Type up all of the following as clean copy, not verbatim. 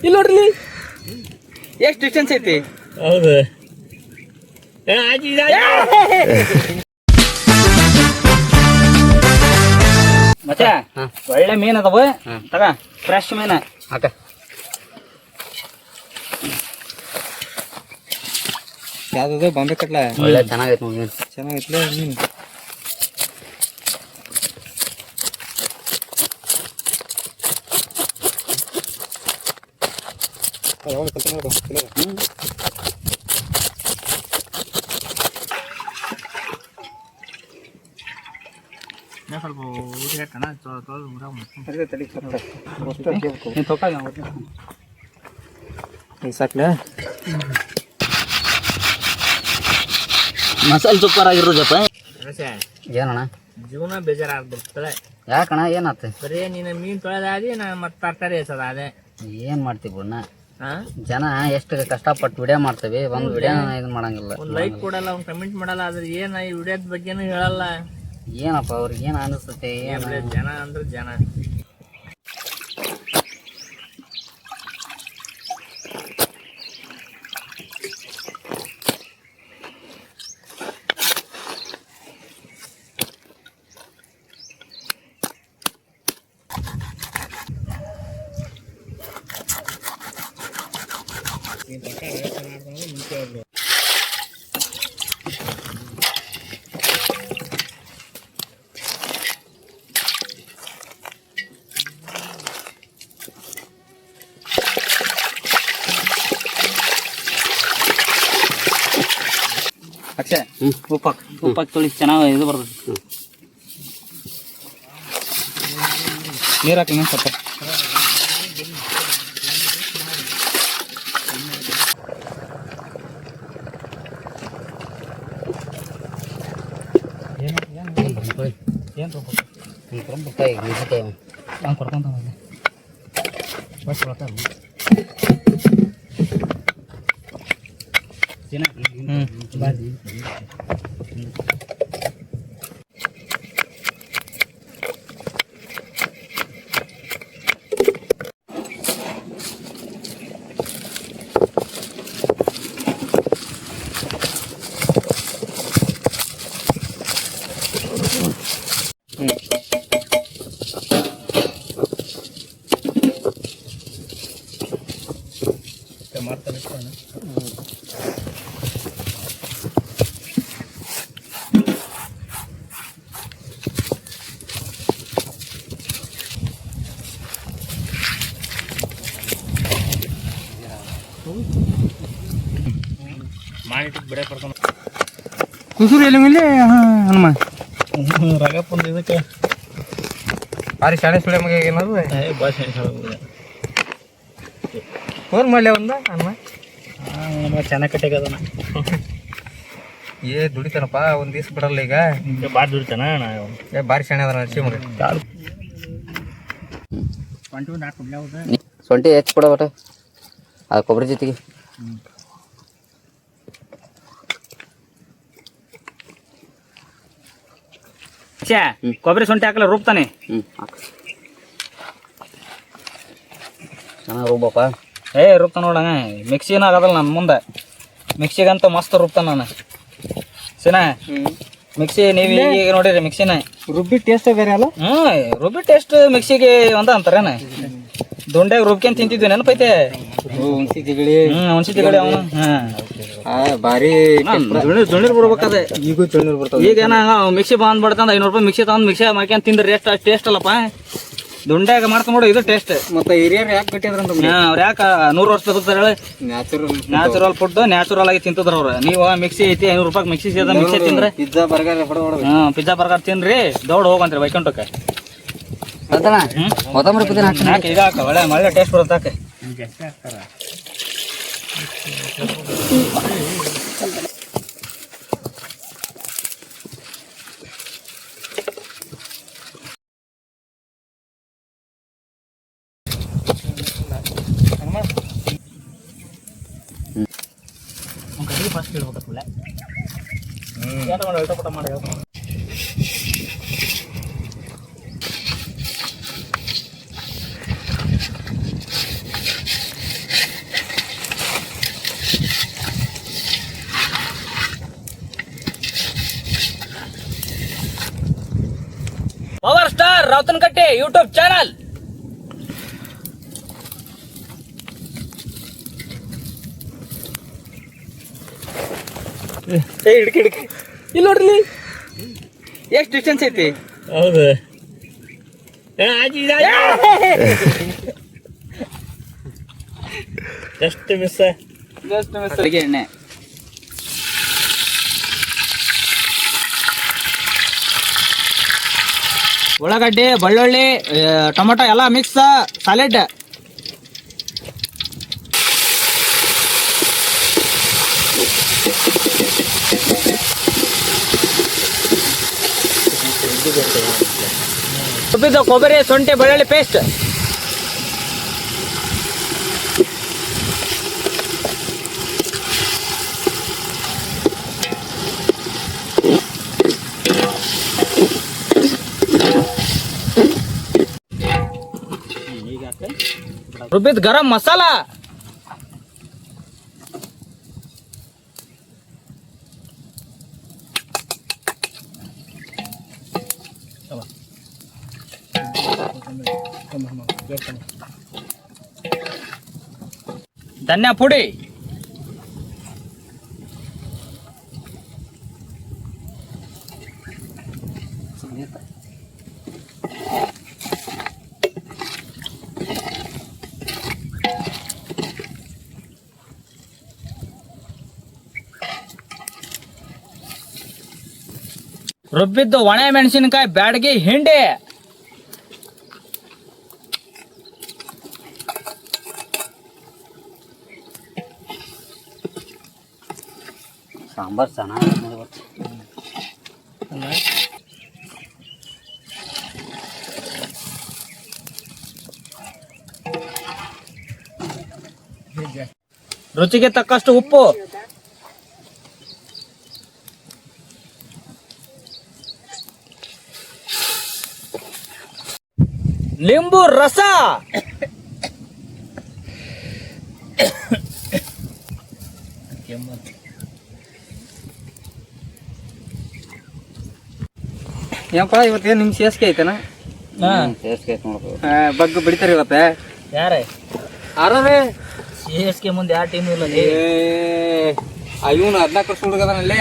ಇಲ್ಲಿ ನೋಡ್ರಿ ಎಷ್ಟು ಡಿಸ್ಟೆನ್ಸ್ ಐತಿ. ಹೌದು ಮತ್ತೆ ಒಳ್ಳೆ ಮೀನ್ ಅದಾವ ತಗ ಫ್ರೆಶ್ ಮೀನ ಹಾಕ. ಯಾವ್ದು ಬಾಂಬೆ ಕಟ್ಲ ಒಳ್ಳೆ ಚೆನ್ನಾಗೈತೆ ನೋಡಿ ಮೀನು. ಚೆನ್ನಾಗೈತ್ಲೆ ಮೀನು. ಸಾಕ್ಲ ಮಸಾಲೆ ಸೂಪರ್ ಆಗಿರೋದಪ್ಪ. ಏನಣ್ಣ ಜೀವನ ಬೇಜಾರಾಗ್ಬಿಡ್ತದೆ. ಯಾಕಣ್ಣ ಏನಾತ? ಬರೀ ನೀನು ಮೀನ್ ತೊಳೆದಾದಿ ನಾ ಮತ್ತೆ ತರಕಾರಿ ಹೆಸದ ಅದೇ ಏನ್ ಮಾಡ್ತೀವಿ ಬಣ್ಣ. ಜನ ಎಷ್ಟು ಕಷ್ಟಪಟ್ಟು ವಿಡಿಯೋ ಮಾಡ್ತೀವಿ, ಒಂದು ವಿಡಿಯೋ ಇದನ್ನ ಮಾಡಂಗಿಲ್ಲ, ಒಂದು ಲೈಕ್ ಕೊಡಲ್ಲ, ಒಂದು ಕಮೆಂಟ್ ಮಾಡಲ್ಲ. ಆದ್ರೆ ಏನ ಈ ವಿಡಿಯೋದ ಬಗ್ಗೆನೂ ಹೇಳಲ್ಲ. ಏನಪ್ಪ ಅವ್ರಿಗೆ ಏನ್ ಅನಿಸ್ತತೆ? ಜನ ಅಂದ್ರೆ ಜನ. ಅಕ್ಷಯ್ ಉಪ್ಪಾಕಿ ತೊಳಿ ಚೆನ್ನಾಗಿ ಇದು ಬರ್ತದೆ. ನೀರು ಹಾಕಿ ಸ್ವಲ್ಪ. ಕುಸುರು ಎಲ್ಲಿ ಹನುಮ ರಗಪ್ಪಂದ ಇದಕ್ಕೆ ಭಾರಿ ಶಾಣೆ ಸುಳೆ ಮಗ ಏನದು ಭಾಳ ಫೋನ್ ಮಾಡಲಿ ಒಂದ ಹನುಮ ಚೆನ್ನಾಗಿ ಕಟ್ಟಿಗದನ. ಏ ದುಡಿತಾನಪ್ಪ, ಒಂದ್ ದಿವ್ಸ ಬಿಡಲ್ಲ ಈಗ. ಭಾಳ ದುಡಿತಾನ ಏ ಭಾರಿ ಶಾಣೆ ಅದ ಶಿವ ಮಗ. ಶುಂಠಿ ಹೆಚ್ಚು ಕೊಡ ಒಟ್ಟು ಅದು ಕೊಬ್ಬರಿ ಜೊತೆಗೆ. ಕೊಬ್ಬರಿ ಶುಂಠಿ ಹಾಕಲ್ಲ ರುಬ್ತಾನೆ. ಚೆನ್ನಾಗಿ ರುಬ್ಬಪ್ಪ. ರುಬ್ತಾನ ನೋಡಂಗ ಮಿಕ್ಸಿನ ಆಗದಲ್ಲ ನನ್ನ ಮುಂದೆ. ಮಿಕ್ಸಿಗಂತ ಮಸ್ತ್ ರುಬ್ತಾನ ನಾನು ಸಿನಾ. ಮಿಕ್ಸಿ ನೀವು ಈಗ ನೋಡಿರಿ ಮಿಕ್ಸಿನ ರುಬ್ಬಿ ಟೇಸ್ಟ್ ಬೇರೆ ಅಲ್ಲ. ರುಬ್ಬಿ ಟೇಸ್ಟ್ ಮಿಕ್ಸಿಗೆ ಒಂದ ಅಂತಾರೇನ. ದುಂಡ್ಯಾಗ ರುಬ್ಕೊಂಡ್ ತಿಂತಿದ್ವಿ ನೆನಪೈತೆ. ಹುಣಸಿ ತಿಗಳಿ ಅವನು ಭಾರಿ ದುಂಡಿರ್ ಬರ್ಬೇಕದ. ಈಗೂ ಚುಳ್ನೀರು ಬರ್ತಾವ. ಈಗ ಏನ ಮಿಕ್ಸಿ ಬಂದ್ ಬಡ್ತಂದ 500 ರೂಪಾಯಿ ಮಿಕ್ಸಿ ತಗೊಂಡ್ ಮಿಕ್ಸಿ ಮಾಡ್ಕೊಂಡ್ ತಿಂದ್ರೆ ಎಷ್ಟು ಟೇಸ್ಟ್ ಅಲ್ಲಪ್ಪ. ದುಂಡ್ಯಾಗ ಮಾಡ್ತಾ ನೋಡು ಇದು ಟೇಸ್ಟ್. ಮತ್ತೆ ಹಿರಿಯರು ಯಾಕೆ ಬಿಟ್ಟಿದ್ರಂತ ಅವ್ರ ಯಾಕ 100 ವರ್ಷ ಬದುಕ್ತಾರ ಹೇಳಿ. ನ್ಯಾಚುರಲ್ ಫುಡ್ ನ್ಯಾಚುರಲ್ ಆಗಿ ತಿಂತದ್ರ ಅವ್ರು. ನೀವು ಮಿಕ್ಸಿ ಐತಿ 500 ರೂಪಾಯಿ ಮಿಕ್ಸಿ ಮಿಕ್ಸಿ ತಿಂದ್ರೆ ಪಿಜ್ಜಾ ಬರ್ಗರ್ ಪಿಜ್ಜಾ ಬರ್ಗರ್ ತಿನ್ರಿ ದೌಡ್ ಹೋಗಂತ್ರಿ ವೈಕುಂಠಕ್ಕೆ. ಹಾಕಿ ಈಗ ಹಾಕ ಒಳ್ಳೆ ಟೇಸ್ಟ್ ಬರುತ್ತೆ. ಹಾಕಿ ಫಸ್ಟ್ ಹೇಳ್ಬೇಕಲ್ಲ ಊಟ ಮಾಡಿ ಪವರ್ ಸ್ಟಾರ್ ರೌತನಕಟ್ಟೆ ಯೂಟ್ಯೂಬ್ ಚಾನಲ್. ಹಿಡ್ಕಿ ಇಲ್ಲಿ ನೋಡ್ರಿ ಎಷ್ಟು ಡಿಸ್ಟೆನ್ಸ್ ಐತಿ. ಹೌದು ಜಸ್ಟ್ ಮಿಸ್ ಅಡಿಗೆ ಎಣ್ಣೆ, ಉಳ್ಳಾಗಡ್ಡಿ, ಬೆಳ್ಳುಳ್ಳಿ, ಟೊಮೆಟೊ ಎಲ್ಲ ಮಿಕ್ಸ್ ಸಾಲಿಡ್. ರುಬ್ಬಿದ್ದು ಕೊಬ್ಬರಿ, ಶುಂಠಿ, ಬೆಳ್ಳುಳ್ಳಿ ಪೇಸ್ಟ್. ರುಬ್ಬಿದ ಗರಂ ಮಸಾಲ, ಧನ್ಯಾ ಪುಡಿ, ರುಬ್ಬಿದ್ದು ಒಣ ಮೆಣಸಿನಕಾಯಿ, ಬ್ಯಾಡಗಿ, ಹಿಂಡಿ, ಸಾಂಬಾರ್ ಚೆನ್ನಾಗಿ ರುಚಿಗೆ ತಕ್ಕಷ್ಟು ಉಪ್ಪು, ಲಿಂಬು ರಸ, ಏನಪ್ಪ ಇವತ್ತೇನು ನಿಮ್ ಸೇಸ್ಗೆ ಐತೆನ? ಬಗ್ಗ ಬಿಡ್ತಾರೆ ಇವತ್ತ. ಯಾರೇ ಆರೇ ಸಿ ಮುಂದೆ ಯಾವ ಟೀಮ್ ಇಲ್ಲ. ಇವನು 14 ವರ್ಷ ಹುಡುಗದನಲ್ಲೇ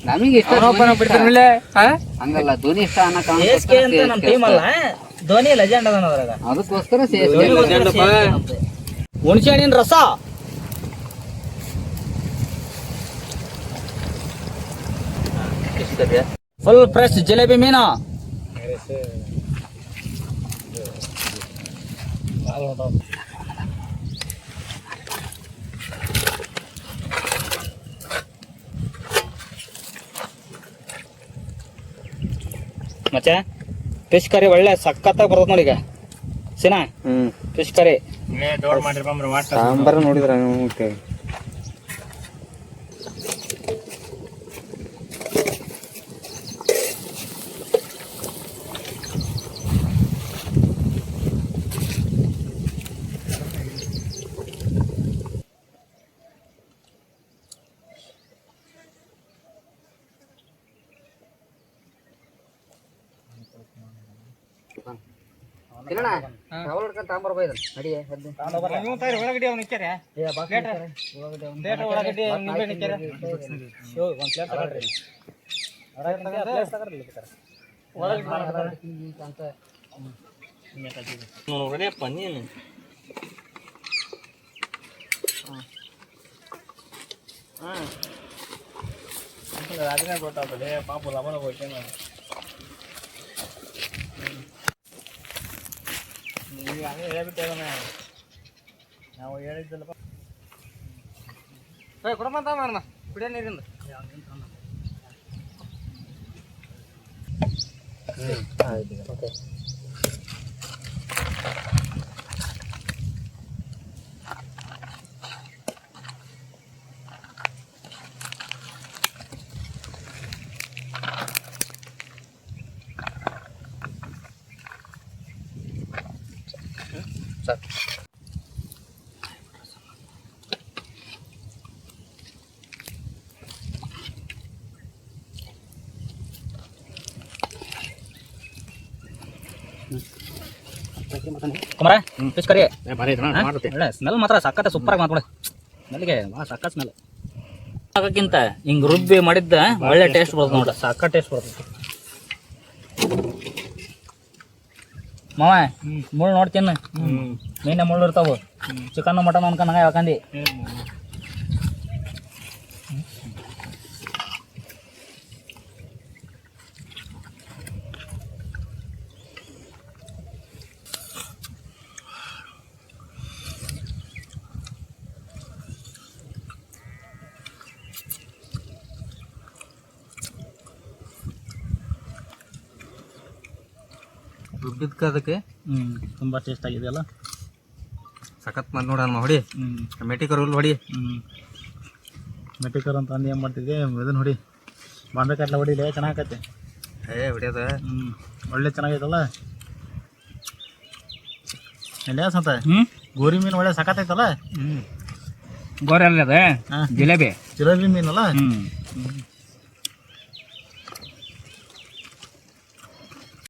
ನಮಗೆ ಇಷ್ಟ ಬಿಡ್ತಾರಲ್ಲೇ. ಹಂಗಲ್ಲ, ಧೋನಿ ಇಷ್ಟ ಸಿ ಅಂತ ನಮ್ಮ ಟೀಮ್ ಅಲ್ಲ, ಧೋನಿ ಲೆಜೆಂಡ್ ಅದನ್ನ ಅದ್ರಾಗ. ಅದಕ್ಕೋಸ್ಕರ ಹುಣಸೆ ಹಣ್ಣಿನ ರಸ, ಫುಲ್ ಫ್ರೆಶ್ ಜಿಲೇಬಿ ಮೀನು, ಮಚ್ಚ ಫಿಶ್ ಕರಿ ಒಳ್ಳೆ ಸಖತ್ತಾಗಿ ಬರ್ತದೆ ನೋಡಿ. ಈಗ ಸಿನಾ ಫಿಶ್ ಕರಿ ಸಾಂಬಾರ ನೋಡಿದ್ರ ಪನ್ನೀರ್ ರಾಜನೇ ಗೊತ್ತಾಗ್ತದೆ ಪಾಪ ಲವಣ ಹೋಗ್ತೇನೆ. ನೀವು ಹಂಗೆ ಹೇಳ್ಬಿಟ್ಟೆ ನಾವು ಹೇಳಿದ್ದಲ್ಲಪ್ಪ. ಕೊಡಮಂತ ಕುಡಿಯೋ ನೀರಿಂದ ಕುಮಾರ ಫಿಶ್ ಕರಿ ಮಾಡುತ್ತೆ ಒಳ್ಳೆ ಸ್ಮೆಲ್ ಮಾತ್ರ ಸಕ್ಕತ್ತ ಸೂಪರ್ ಆಗಿ ಮಾತ್ಬಿಡ ಸ್ಮೆಲ್ಗೆ ಭಾಳ ಸಕ್ಕತ್ ಸ್ಮೆಲ್ ಹಾಕಕ್ಕಿಂತ ಹಿಂಗೆ ರುಬ್ಬಿ ಮಾಡಿದ್ದ ಒಳ್ಳೆ ಟೇಸ್ಟ್ ಬರ್ತದೆ ನೋಡ ಸಕ್ಕ ಟೇಸ್ಟ್ ಬರ್ತದೆ ಮಾವ ಮುಳ್ಳು ನೋಡ್ತೀನಿ ಮೀನೇ ಮುಳ್ಳು ಇರ್ತಾವು ಚಿಕನ್ ಮಟನ್ ಅನ್ಕೊಂಡಂಗ ಯಾಕಂದು ದುಡ್ಡಿದ್ಕ ಅದಕ್ಕೆ ತುಂಬ ಟೇಸ್ಟ್ ಆಗಿದೆಯಲ್ಲ ಸಖತ್ ಮಂದಿ ನೋಡೋಣ ಹೊಡಿ ಮೆಟಿಕರ್ ಹುಲ್ ಹೊಡಿ ಮೆಟಿಕರ್ ಅಂತ ಅಂದು ಏನು ಮಾಡ್ತಿದ್ದೆ ಇದನ್ನ ಹೊಡಿ ಬಾಂಬೆಕಾಟ್ಲ ಹೊಡಿಲೆ ಚೆನ್ನಾಗತ್ತೆ ಹೊಡಿಯೋದ ಒಳ್ಳೆ ಚೆನ್ನಾಗೈತಲ್ಲ ಎಲ್ಲಿಯಾಸ ಅಂತ ಗೋರಿ ಮೀನು ಒಳ್ಳೆ ಸಖತ್ತೈತಲ್ಲ ಗೋರಿ ಅಲ್ಲ ಅದ ಜಿಲೇಬಿ ಜಿಲೇಬಿ ಮೀನಲ್ಲ